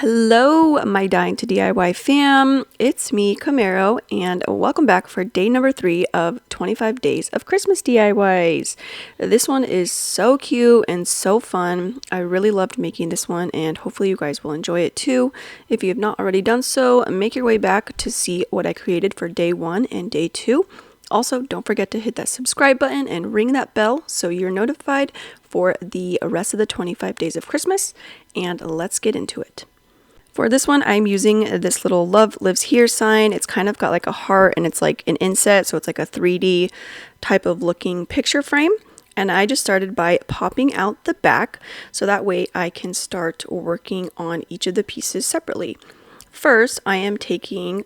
Hello, my Dying to DIY fam. It's me, Camaro, and welcome back for day number 3 of 25 days of Christmas DIYs. This one is so cute and so fun. I really loved making this one, and hopefully you guys will enjoy it too. If you have not already done so, make your way back to see what I created for day 1 and day 2. Also, don't forget to hit that subscribe button and ring that bell so you're notified for the rest of the 25 days of Christmas, and let's get into it. For this one, I'm using this little Love Lives Here sign. It's kind of got like a heart and it's like an inset, so it's like a 3D type of looking picture frame. And I just started by popping out the back so that way I can start working on each of the pieces separately. First, I am taking,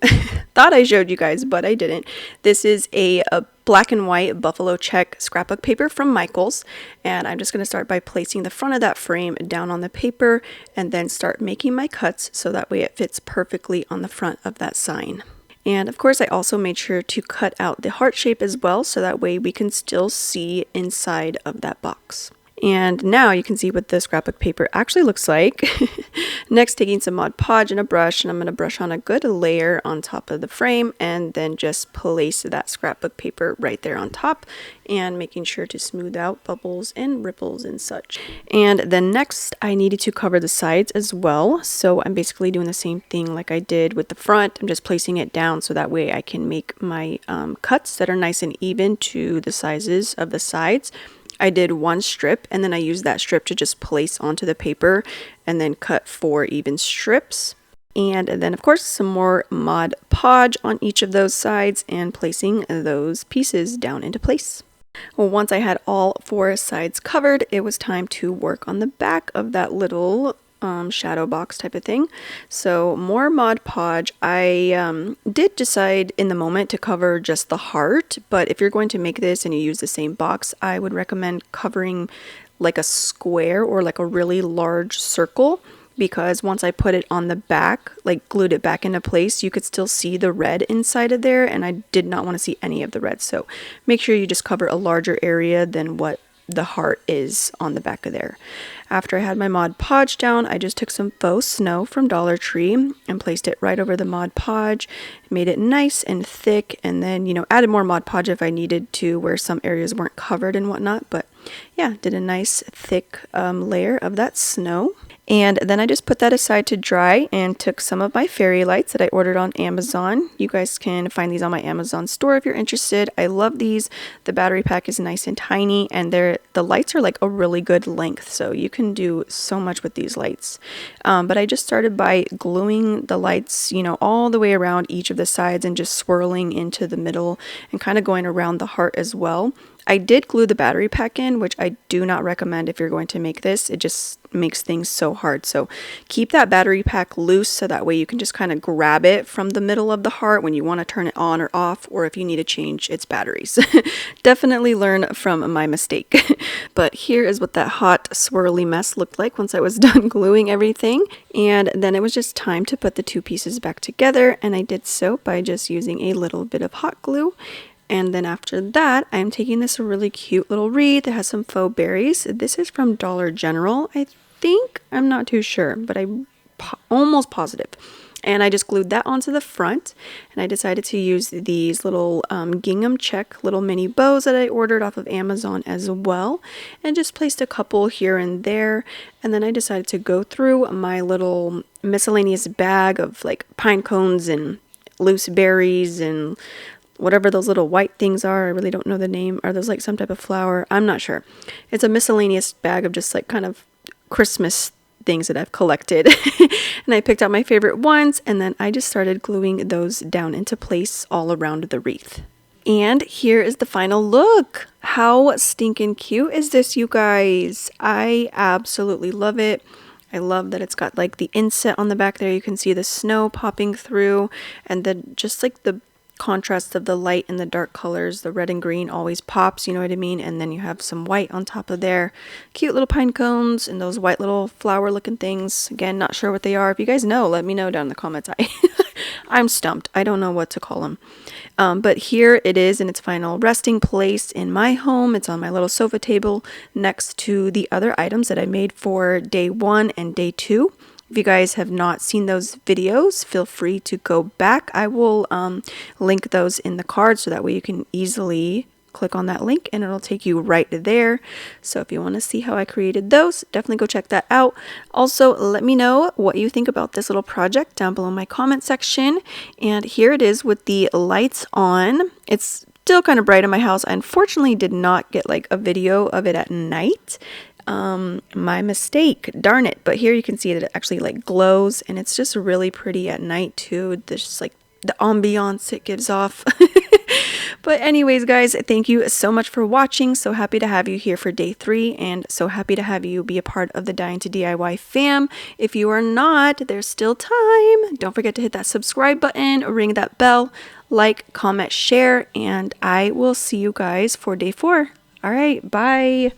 thought I showed you guys, but I didn't. This is a black and white buffalo check scrapbook paper from Michaels. And I'm just going to start by placing the front of that frame down on the paper and then start making my cuts so that way it fits perfectly on the front of that sign. And of course, I also made sure to cut out the heart shape as well so that way we can still see inside of that box. And now you can see what the scrapbook paper actually looks like. Next, taking some Mod Podge and a brush, and I'm going to brush on a good layer on top of the frame and then just place that scrapbook paper right there on top and making sure to smooth out bubbles and ripples and such. And then next, I needed to cover the sides as well. So I'm basically doing the same thing like I did with the front. I'm just placing it down so that way I can make my cuts that are nice and even to the sizes of the sides. I did one strip and then I used that strip to just place onto the paper and then cut 4 even strips. And then of course some more Mod Podge on each of those sides and placing those pieces down into place. Well, once I had all 4 sides covered, it was time to work on the back of that little shadow box type of thing. So more Mod Podge. I did decide in the moment to cover just the heart, but if you're going to make this and you use the same box, I would recommend covering like a square or like a really large circle, because once I put it on the back, like glued it back into place, you could still see the red inside of there, and I did not want to see any of the red. So make sure you just cover a larger area than what the heart is on the back of there. After I had my Mod Podge down, I just took some faux snow from Dollar Tree and placed it right over the Mod Podge, made it nice and thick, and then, added more Mod Podge if I needed to where some areas weren't covered and whatnot. But yeah, did a nice thick layer of that snow. And then I just put that aside to dry and took some of my fairy lights that I ordered on Amazon. You guys can find these on my Amazon store if you're interested. I love these. The battery pack is nice and tiny, and the lights are like a really good length, so you can do so much with these lights. But I just started by gluing the lights, all the way around each of the sides and just swirling into the middle and kind of going around the heart as well. I did glue the battery pack in, which I do not recommend if you're going to make this. It just makes things so hard. So keep that battery pack loose so that way you can just kind of grab it from the middle of the heart when you want to turn it on or off, or if you need to change its batteries. Definitely learn from my mistake. But here is what that hot swirly mess looked like once I was done gluing everything. And then it was just time to put the 2 pieces back together, and I did so by just using a little bit of hot glue. And then after that, I'm taking this really cute little wreath that has some faux berries. This is from Dollar General, I think. I'm not too sure, but I'm almost positive. And I just glued that onto the front. And I decided to use these little gingham check little mini bows that I ordered off of Amazon as well. And just placed a couple here and there. And then I decided to go through my little miscellaneous bag of like pine cones and loose berries and whatever those little white things are. I really don't know the name. Are those like some type of flower? I'm not sure. It's a miscellaneous bag of just like kind of Christmas things that I've collected. And I picked out my favorite ones, and then I just started gluing those down into place all around the wreath. And here is the final look. How stinking cute is this, you guys? I absolutely love it. I love that it's got like the inset on the back there. You can see the snow popping through, and then just like the contrast of the light and the dark colors. The red and green always pops, you know what I mean? And then you have some white on top of there. Cute little pine cones and those white little flower looking things. Again, not sure what they are. If you guys know, let me know down in the comments. I'm stumped. I don't know what to call them. But here it is in its final resting place in my home. It's on my little sofa table next to the other items that I made for day 1 and day 2. If you guys have not seen those videos, feel free to go back. I will link those in the card so that way you can easily click on that link and it'll take you right there. So if you want to see how I created those, definitely go check that out. Also, let me know what you think about this little project down below in my comment section. And here it is with the lights on. It's still kind of bright in my house. I unfortunately did not get like a video of it at night. My mistake, darn it. But here you can see that it actually like glows, and it's just really pretty at night too. There's just like the ambiance it gives off. But anyways, guys, thank you so much for watching. So happy to have you here for day 3, and so happy to have you be a part of the Dying to DIY fam. If you are not, there's still time. Don't forget to hit that subscribe button, ring that bell, like, comment, share, and I will see you guys for day 4. All right, bye.